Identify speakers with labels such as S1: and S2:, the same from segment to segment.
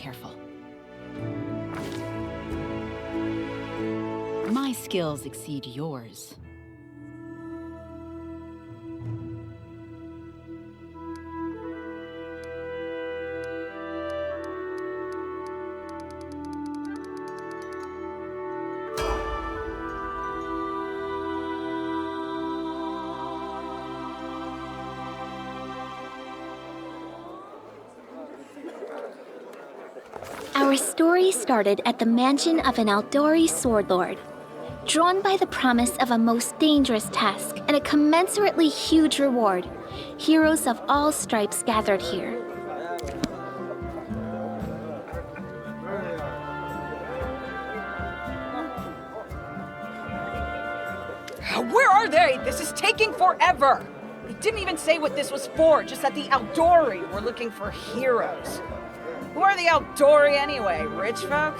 S1: careful. My skills exceed yours.
S2: Our story started at the mansion of an 𝗟𝗶𝗙 sword lord. Drawn by the promise of a most dangerous task and a commensurately huge reward, heroes of all stripes gathered here.
S3: Where are they? This is taking forever! They didn't even say what this was for, just that the 𝗟𝗨𝗃 were looking for heroes. Who are the 𝗟𝗨𝗃 anyway? Rich folk?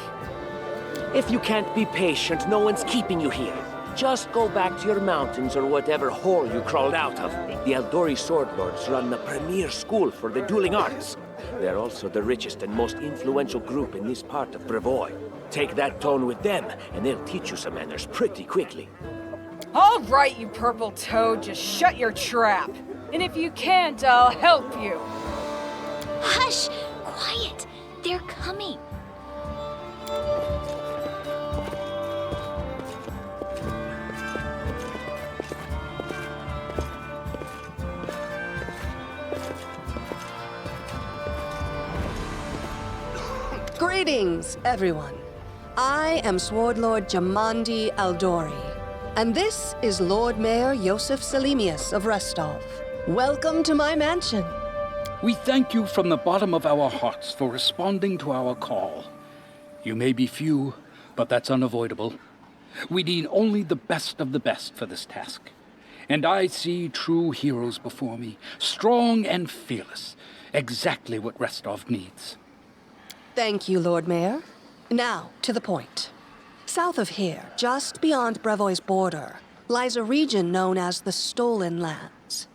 S4: If you can't be patient, no one's keeping you here. Just go back to your mountains or whatever hole you crawled out of. The 𝗟𝗨𝗃 sword lords run the premier school for the dueling arts. They're also the richest and most influential group in this part of 𝗏𝗏𝗏. Take that tone with them, and they'll teach you some manners pretty quickly.
S3: All right, you purple toad, just shut your trap. And if you can't, I'll help you.
S2: Hush! Quiet! They're coming.
S5: Greetings, everyone. I am Sword Lord 𝗬𝗎𝗍𝗍 𝗟𝗏𝗏, and this is Lord Mayor Joseph Selimius of Restov. Welcome to my mansion.
S6: We thank you from the bottom of our hearts for responding to our call. You may be few, but that's unavoidable. We need only the best of the best for this task. And I see true heroes before me, strong and fearless, exactly what Restov needs.
S5: Thank you, Lord Mayor. Now, to the point. South of here, just beyond 𝗏𝗏𝗏's border, lies a region known as the Stolen Lands.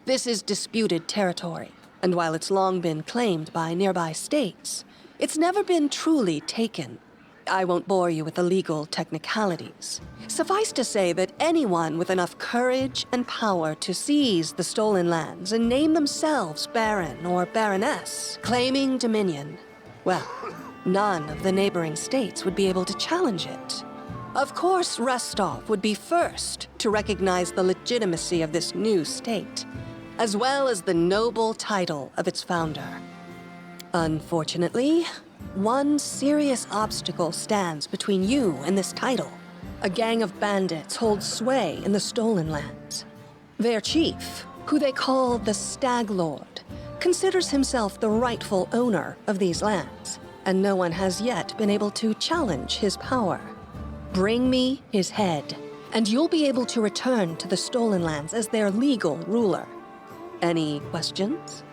S5: This is disputed territory, and while it's long been claimed by nearby states, it's never been truly taken. I won't bore you with the legal technicalities. Suffice to say that anyone with enough courage and power to seize the stolen lands and name themselves Baron or Baroness, claiming dominion, well, none of the neighboring states would be able to challenge it. Of course, Restov would be first to recognize the legitimacy of this new state, as well as the noble title of its founder. Unfortunately, one serious obstacle stands between you and this title. A gang of bandits holds sway in the Stolen Lands. Their chief, who they call the Stag Lord, considers himself the rightful owner of these lands, and no one has yet been able to challenge his power. Bring me his head, and you'll be able to return to the Stolen Lands as their legal ruler. Any questions?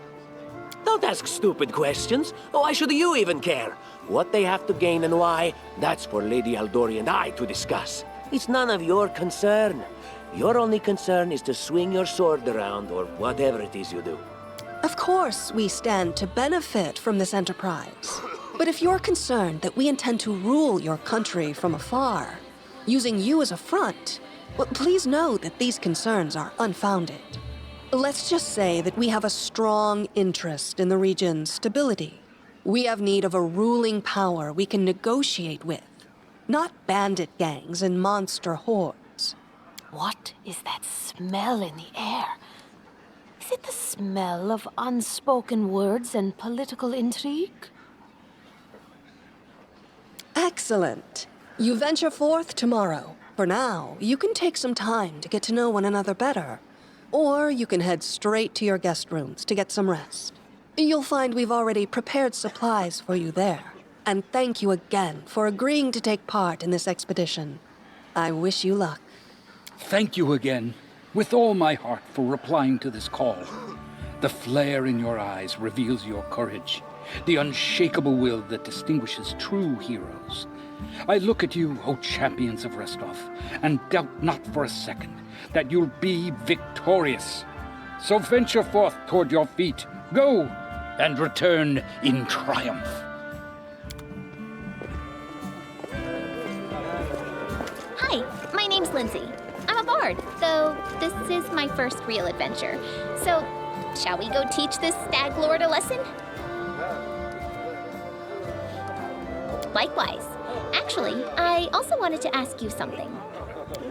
S4: Don't ask stupid questions. Why should you even care? What they have to gain and why, that's for Lady 𝗟𝗏𝗏 and I to discuss. It's none of your concern. Your only concern is to swing your sword around or whatever it is you do.
S5: Of course, we stand to benefit from this enterprise. But if you're concerned that we intend to rule your country from afar, using you as a front, well, please know that these concerns are unfounded. Let's just say that we have a strong interest in the region's stability. We have need of a ruling power we can negotiate with, not bandit gangs and monster hordes.
S7: What is that smell in the air? Is it the smell of unspoken words and political intrigue?
S5: Excellent. You venture forth tomorrow. For now, you can take some time to get to know one another better. Or you can head straight to your guest rooms to get some rest. You'll find we've already prepared supplies for you there. And thank you again for agreeing to take part in this expedition. I wish you luck.
S6: Thank you again, with all my heart, for replying to this call. The flare in your eyes reveals your courage, the unshakable will that distinguishes true heroes. I look at you, O champions of Restov, and doubt not for a second that you'll be victorious. So venture forth toward your feet, go, and return in triumph.
S2: easy. I'm a bard, though this is my first real adventure. So, shall we go teach this stag lord a lesson? Likewise. Actually, I also wanted to ask you something.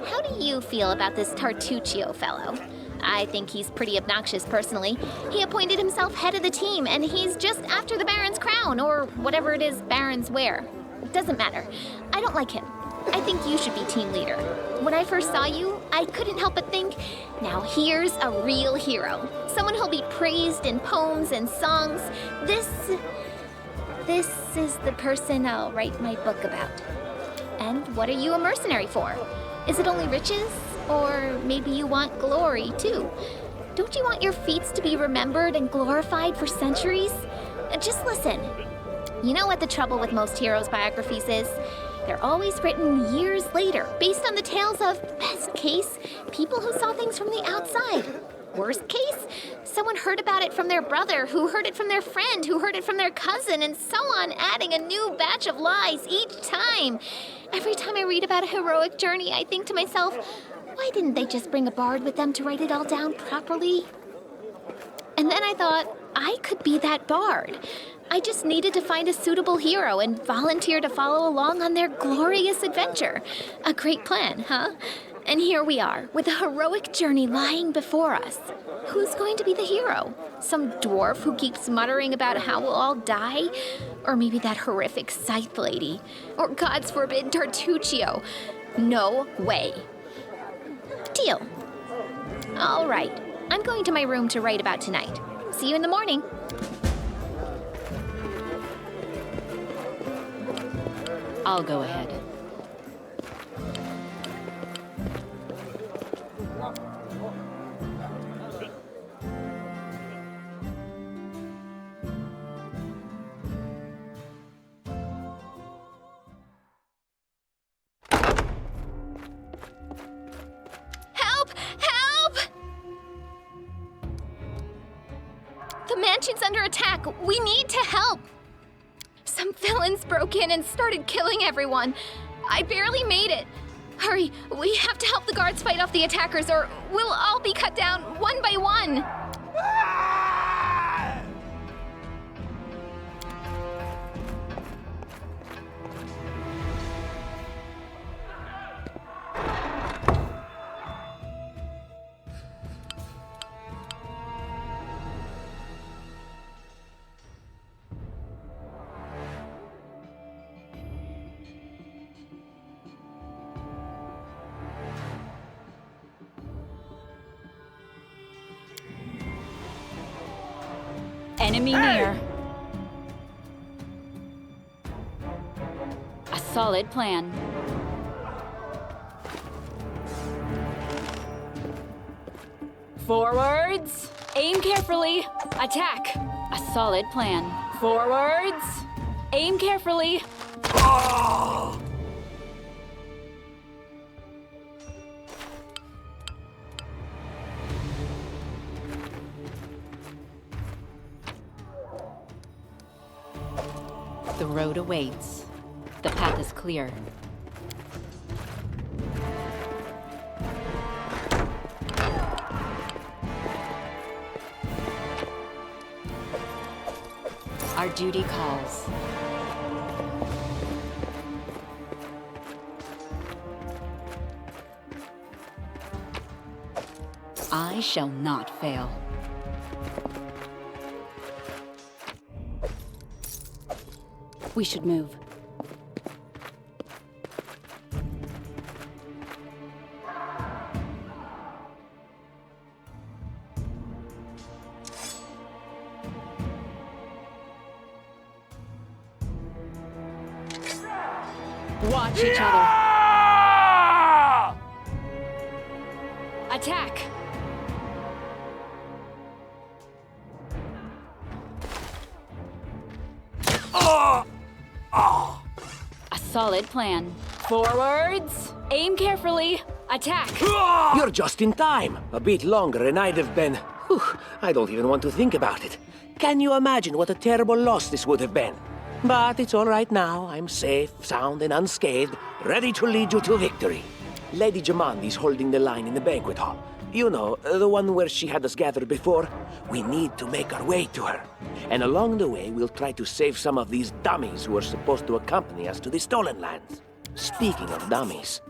S2: How do you feel about this 𝗟𝗶𝗍𝗂𝗱𝗏 fellow? I think he's pretty obnoxious personally. He appointed himself head of the team, and he's just after the Baron's crown, or whatever it is barons wear. It doesn't matter. I don't like him. I think you should be team leader. When I first saw you, I couldn't help but think, now here's a real hero. Someone who'll be praised in poems and songs. This is the person I'll write my book about. And what are you a mercenary for? Is it only riches? Or maybe you want glory, too. Don't you want your feats to be remembered and glorified for centuries? Just listen. You know what the trouble with most heroes' biographies is? They're always written years later, based on the tales of, best case, people who saw things from the outside. Worst case, someone heard about it from their brother, who heard it from their friend, who heard it from their cousin, and so on, adding a new batch of lies each time. Every time I read about a heroic journey, I think to myself, why didn't they just bring a bard with them to write it all down properly? And then I thought, I could be that bard. I just needed to find a suitable hero and volunteer to follow along on their glorious adventure. A great plan, huh? And here we are, with a heroic journey lying before us. Who's going to be the hero? Some dwarf who keeps muttering about how we'll all die? Or maybe that horrific scythe lady? Or, God's forbid, 𝗟𝗶𝗍𝗂𝗱𝗏? No way. Deal. All right. I'm going to my room to write about tonight. See you in the morning.
S1: I'll go ahead.
S2: Help! Help! The mansion's under attack. We need to help. Some villains broke in and started killing everyone. I barely made it. Hurry, we have to help the guards fight off the attackers, or we'll all be cut down one by one.
S1: Enemy near. A solid plan. Forwards. Aim carefully. Attack. A solid plan. Forwards. Aim carefully. The road awaits. The path is clear. Our duty calls. I shall not fail. We should move. Watch each other. Attack! A solid plan. Forwards! Aim carefully. Attack!
S4: You're just in time. A bit longer and I'd have been... Whew, I don't even want to think about it. Can you imagine what a terrible loss this would have been? But it's all right now. I'm safe, sound, and unscathed, ready to lead you to victory. Lady Jamandi's holding the line in the banquet hall. You know, the one where she had us gathered before. We need to make our way to her. And along the way, we'll try to save some of these dummies who are supposed to accompany us to the stolen lands. Speaking of dummies,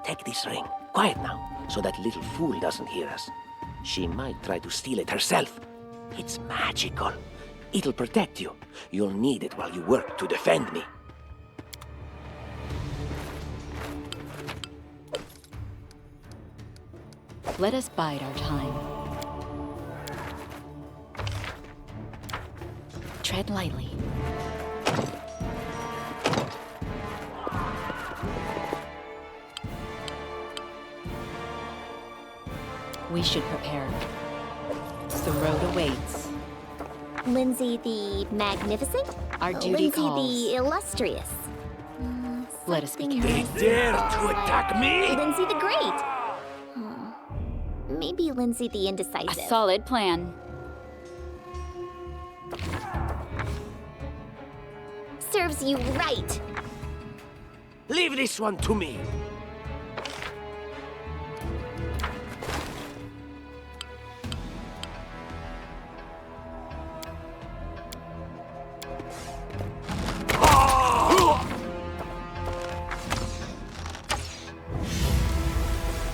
S4: take this ring. Quiet now, so that little fool doesn't hear us. She might try to steal it herself. It's magical. It'll protect you. You'll need it while you work to defend me.
S1: Let us bide our time. Tread lightly. We should prepare. The road awaits.
S2: Lindsay the Magnificent?
S1: Our duty calls.
S2: Lindsay the Illustrious.
S1: Let us be
S2: Something
S1: careful.
S4: They dare to attack me?
S2: Lindsay the Great. Maybe Lindsay the
S1: A
S2: Indecisive.
S1: solid plan.
S2: Serves you right.
S4: Leave this one to me.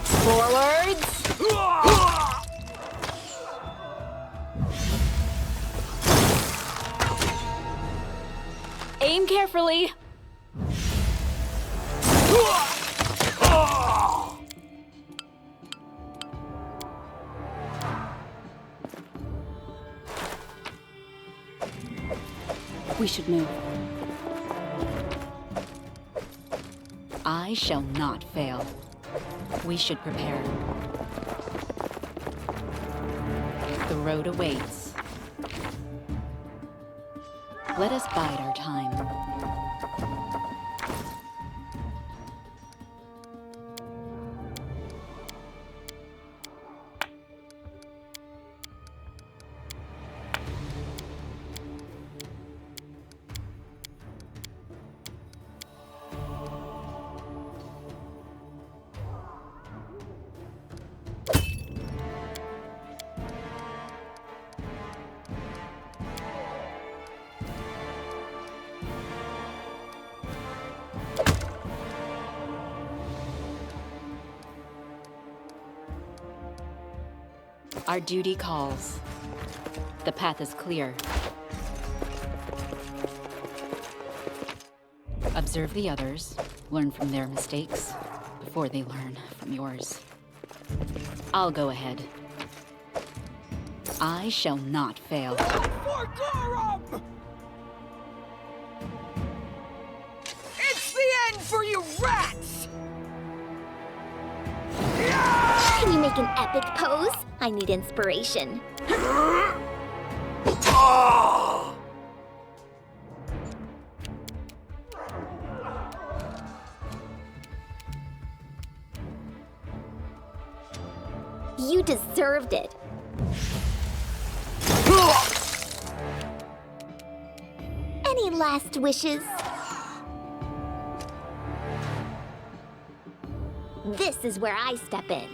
S1: Forwards! Aim carefully. We should move. I shall not fail. We should prepare. The road awaits. Let us bide our time. Our duty calls. The path is clear. Observe the others, learn from their mistakes before they learn from yours. I'll go ahead. I shall not fail.
S3: For Gorham! It's the end for you rats!
S2: Can you make an epic pose? I need inspiration. You deserved it. Any last wishes? This is where I step in.